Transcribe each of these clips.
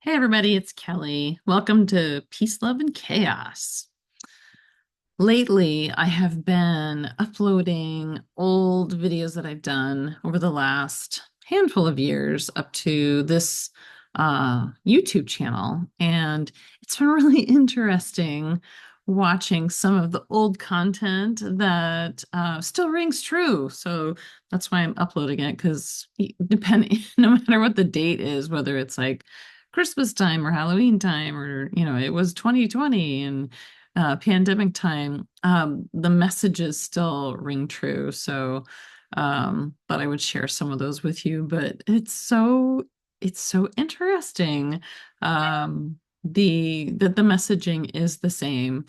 Hey everybody, it's Kelly. Welcome to Peace, Love, and Chaos. Lately, I have been uploading old videos that I've done over the last handful of years up to this YouTube channel. And it's been really interesting watching some of the old content that still rings true. So that's why I'm uploading it because depending, no matter what the date is, whether it's like Christmas time or Halloween time or, it was 2020 and pandemic time, the messages still ring true. So, but I would share some of those with you. But it's so interesting. The messaging is the same,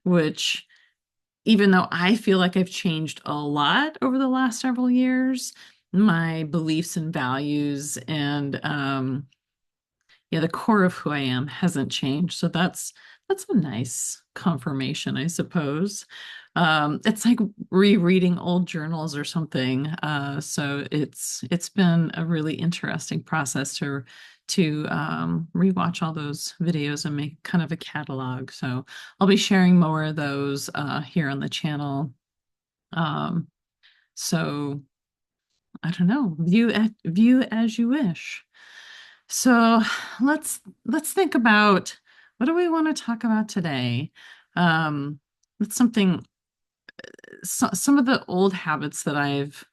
which even though I feel like I've changed a lot over the last several years, my beliefs and values and yeah, the core of who I am hasn't changed. So that's a nice confirmation, I suppose. It's like rereading old journals or something. So it's been a really interesting process to rewatch all those videos and make kind of a catalog. So I'll be sharing more of those here on the channel. Um, so I don't know, view as you wish. So let's think about what do we want to talk about today? Um, it's something some of the old habits that I've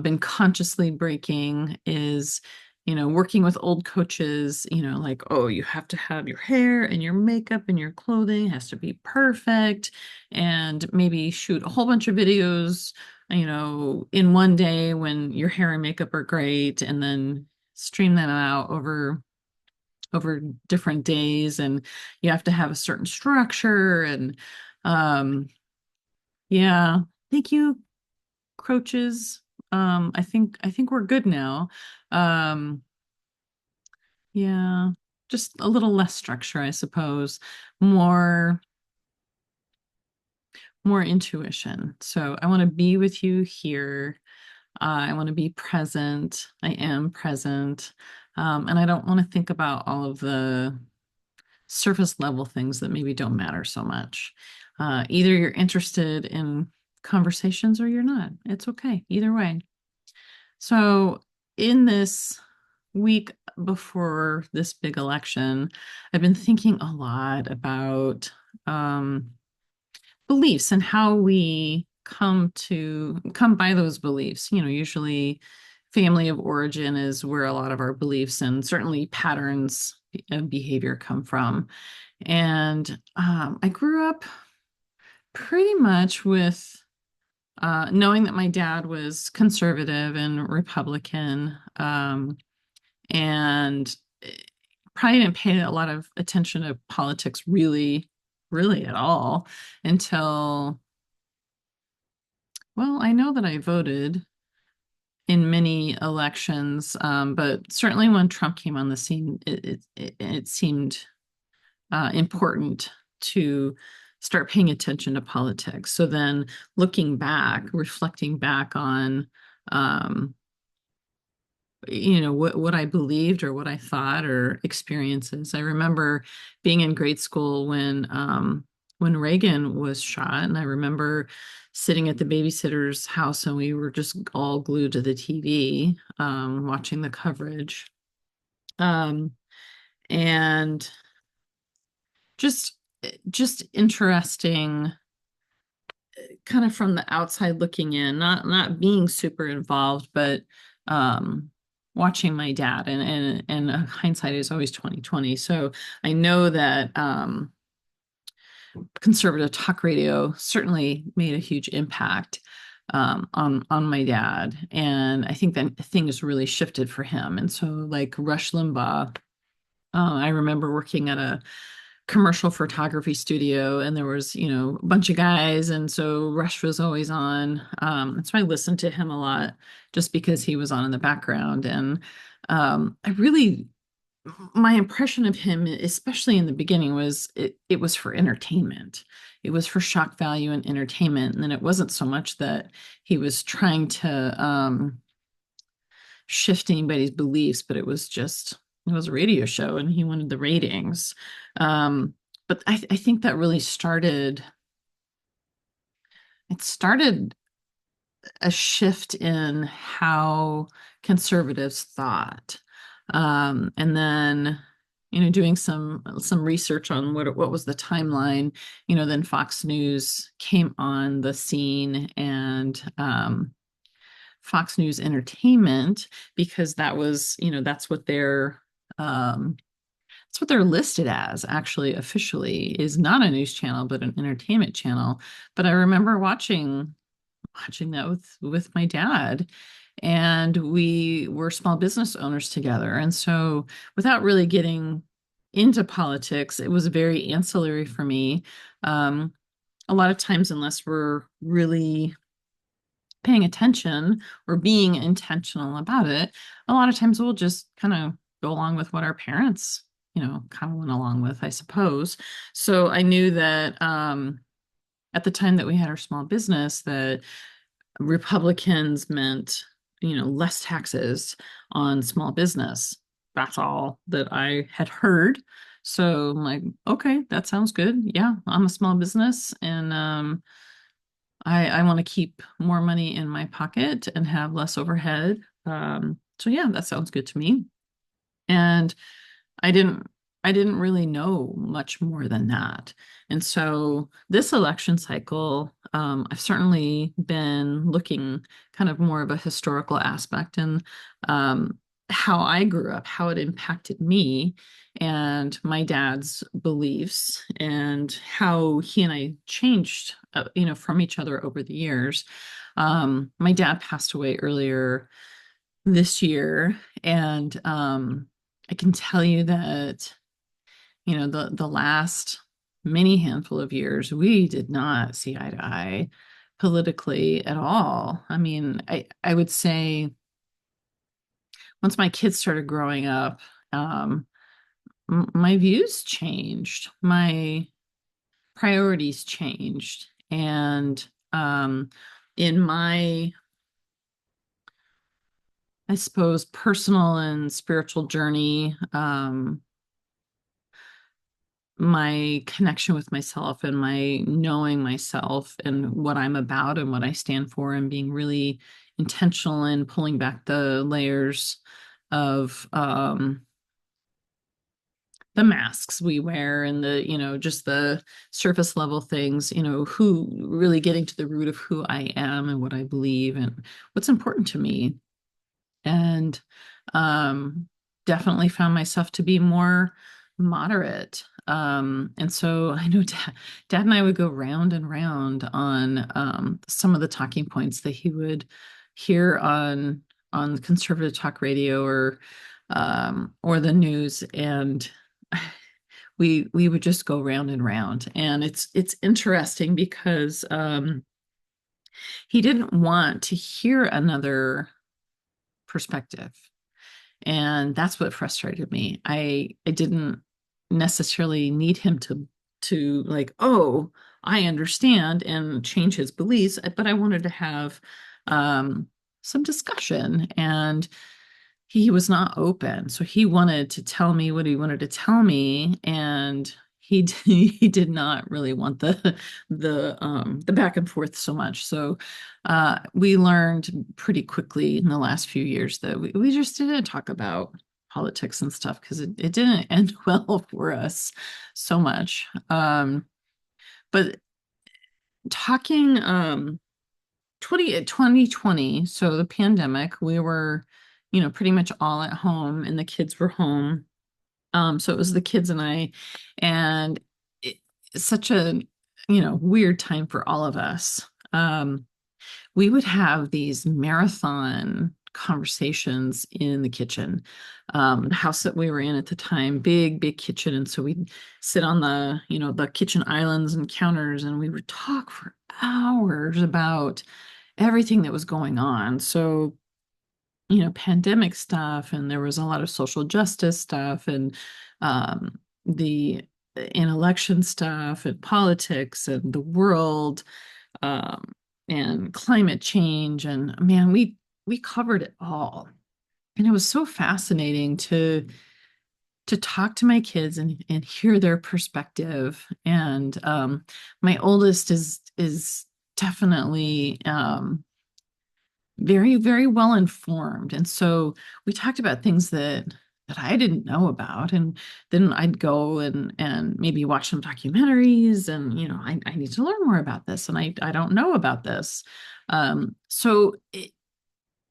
been consciously breaking is, working with old coaches, like, oh, you have to have your hair and your makeup and your clothing has to be perfect, and maybe shoot a whole bunch of videos, in one day when your hair and makeup are great, and then stream them out over different days, and you have to have a certain structure and um yeah, thank you, coaches. I think we're good now. um yeah, just a little less structure, I suppose, more more intuition. So I want to be with you here. I want to be present. I am present. And I don't want to think about all of the surface level things that maybe don't matter so much. Either you're interested in conversations or you're not. It's okay, either way. So, in this week before this big election, I've been thinking a lot about um, beliefs and how we come by those beliefs. Usually family of origin is where a lot of our beliefs and certainly patterns of behavior come from. And I grew up pretty much with knowing that my dad was conservative and Republican, and probably didn't pay a lot of attention to politics really, really at all until, well, I know that I voted in many elections, but certainly when Trump came on the scene, it seemed important to start paying attention to politics. So then looking back, reflecting back on, um, what I believed or what I thought or experiences. I remember being in grade school when Reagan was shot, and I remember sitting at the babysitter's house and we were just all glued to the TV, watching the coverage. Um, and just just interesting, kind of from the outside looking in, not being super involved, but um watching my dad, and hindsight is always 2020. So I know that conservative talk radio certainly made a huge impact on my dad, and I think that things really shifted for him. And so like Rush Limbaugh, I remember working at a commercial photography studio, and there was, a bunch of guys, and so Rush was always on. And so I listened to him a lot just because he was on in the background. And I really, my impression of him, especially in the beginning, was it was for entertainment. It was for shock value and entertainment. And then it wasn't so much that he was trying to shift anybody's beliefs, but it was just it was a radio show and he wanted the ratings. Um, but I think that really started a shift in how conservatives thought. And then, doing some research on what was the timeline, then Fox News came on the scene, and Fox News Entertainment, because um, that's what they're listed as, actually, officially, is not a news channel, but an entertainment channel. But I remember watching that with my dad, and we were small business owners together. And so, without really getting into politics, it was very ancillary for me. Um, a lot of times, unless we're really paying attention or being intentional about it, a lot of times we'll just kind of go along with what our parents, kind of went along with, I suppose. So I knew that at the time that we had our small business, that Republicans meant, less taxes on small business. That's all that I had heard. So I'm like, okay, that sounds good. Yeah, I'm a small business, and I want to keep more money in my pocket and have less overhead. So yeah, that sounds good to me. And I didn't I didn't really know much more than that. And so this election cycle, I've certainly been looking kind of more of a historical aspect, and um, how I grew up, how it impacted me and my dad's beliefs, and how he and I changed, from each other over the years. My dad passed away earlier this year, and I can tell you that, the last many handful of years, we did not see eye to eye politically at all. I mean, I would say once my kids started growing up, um, my views changed, my priorities changed, and in my, I suppose, personal and spiritual journey, my connection with myself and my knowing myself and what I'm about and what I stand for, and being really intentional in pulling back the layers of the masks we wear, and the, just the surface level things, who really getting to the root of who I am and what I believe and what's important to me. And um, definitely found myself to be more moderate. And so I know Dad and I would go round and round on some of the talking points that he would hear on conservative talk radio, or the news, and we would just go round and round. And it's interesting because he didn't want to hear another perspective. And that's what frustrated me. I didn't necessarily need him to like, oh, I understand, and change his beliefs, but I wanted to have um some discussion, and he was not open. So he wanted to tell me what he wanted to tell me, and he did not really want the back and forth so much. So we learned pretty quickly in the last few years that we just didn't talk about politics and stuff, because it didn't end well for us so much. But talking 2020, so the pandemic, we were, pretty much all at home, and the kids were home. So it was the kids and I, and it's such a, weird time for all of us. We would have these marathon conversations in the kitchen. The house that we were in at the time, big kitchen. And so we'd sit on the kitchen islands and counters, and we would talk for hours about everything that was going on. So, pandemic stuff, and there was a lot of social justice stuff, and the in election stuff, and politics, and the world, um, and climate change, and man, we covered it all, and it was so fascinating to to talk to my kids and hear their perspective. And my oldest is definitely very, very well informed. And so we talked about things that I didn't know about. And then I'd go and maybe watch some documentaries and, I need to learn more about this and I don't know about this.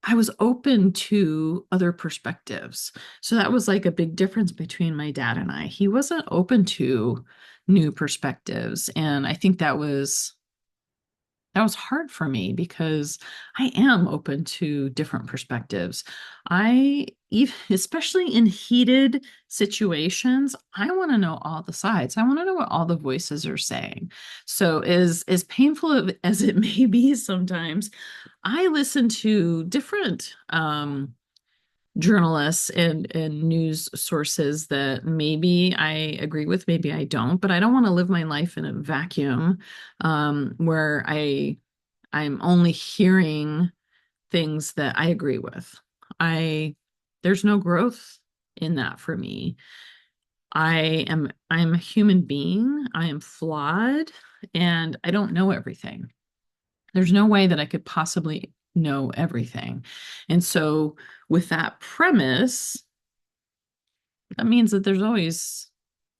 I was open to other perspectives. So that was like a big difference between my dad and I. He wasn't open to new perspectives. And I think that was hard for me because I am open to different perspectives. Especially in heated situations, I want to know all the sides. I want to know what all the voices are saying. So as painful as it may be sometimes, I listen to different journalists and news sources that maybe I agree with, maybe I don't, but I don't want to live my life in a vacuum where I'm only hearing things that I agree with. I There's no growth in that for me. I'm a human being. I am flawed and I don't know everything. There's no way that I could possibly know everything. And so with that premise, that means that there's always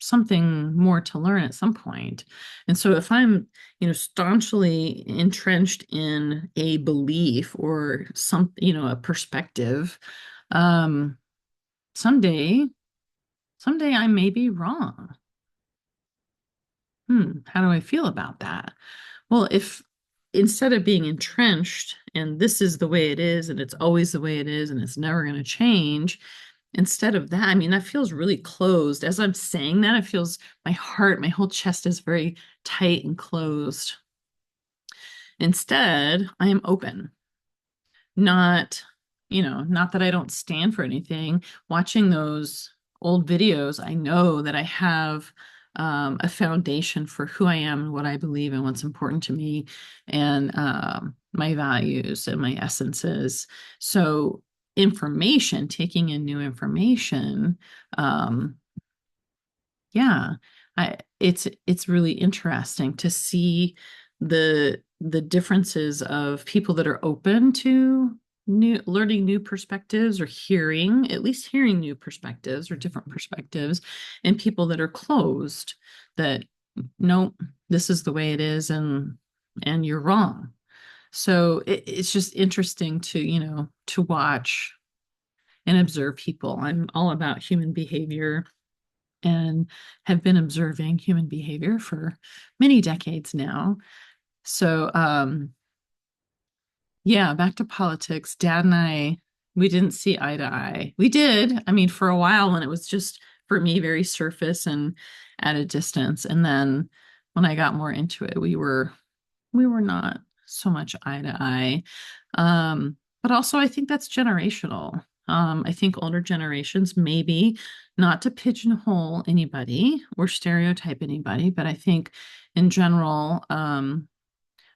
something more to learn at some point. And so if I'm, staunchly entrenched in a belief or a perspective, um, someday, someday I may be wrong. How do I feel about that? Well, if instead of being entrenched and this is the way it is and it's always the way it is and it's never going to change, instead of that, I mean, that feels really closed. As I'm saying that, it feels my heart, my whole chest is very tight and closed. Instead, I am open. Not, not that I don't stand for anything. Watching those old videos, I know that I have a foundation for who I am and what I believe and what's important to me and my values and my essences. So taking in new information, um, yeah, it's really interesting to see the differences of people that are open to learning new perspectives or at least hearing new perspectives or different perspectives, and people that are closed that nope, this is the way it is and you're wrong. So it's just interesting to, to watch and observe people. I'm all about human behavior and have been observing human behavior for many decades now. So, yeah, back to politics. Dad and I, we didn't see eye to eye. We did, I mean, for a while when it was just for me very surface and at a distance. And then when I got more into it, we were not so much eye to eye. But also I think that's generational. I think older generations, maybe not to pigeonhole anybody or stereotype anybody, but I think in general,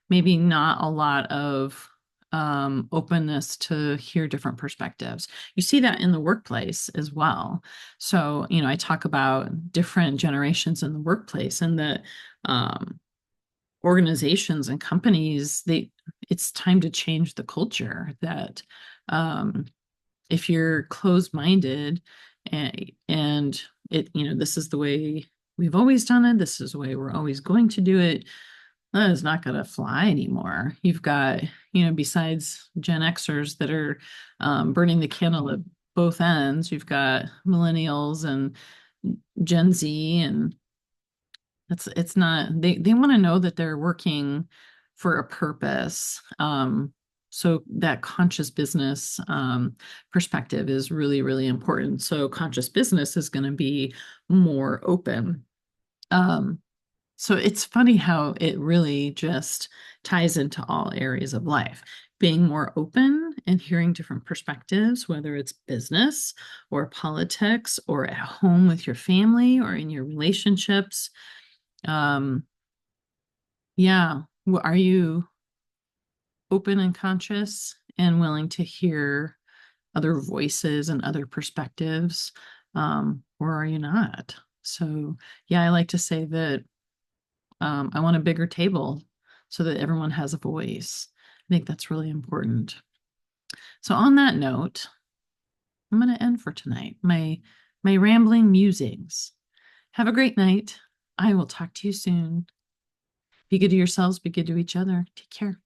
maybe not a lot of openness to hear different perspectives. You see that in the workplace as well. So, I talk about different generations in the workplace and that organizations and companies, it's time to change the culture that if you're closed-minded and this is the way we've always done it, this is the way we're always going to do it, that is not going to fly anymore. You've got, besides Gen Xers that are burning the candle at both ends, you've got millennials and Gen Z, and it's not, they want to know that they're working for a purpose. So that conscious business perspective is really, really important. So conscious business is going to be more open. So it's funny how it really just ties into all areas of life. Being more open and hearing different perspectives, whether it's business or politics or at home with your family or in your relationships. Um, yeah. Are you open and conscious and willing to hear other voices and other perspectives? or are you not? So, yeah, I like to say that I want a bigger table so that everyone has a voice. I think that's really important. So, on that note, I'm going to end for tonight. My rambling musings. Have a great night. I will talk to you soon. Be good to yourselves, be good to each other. Take care.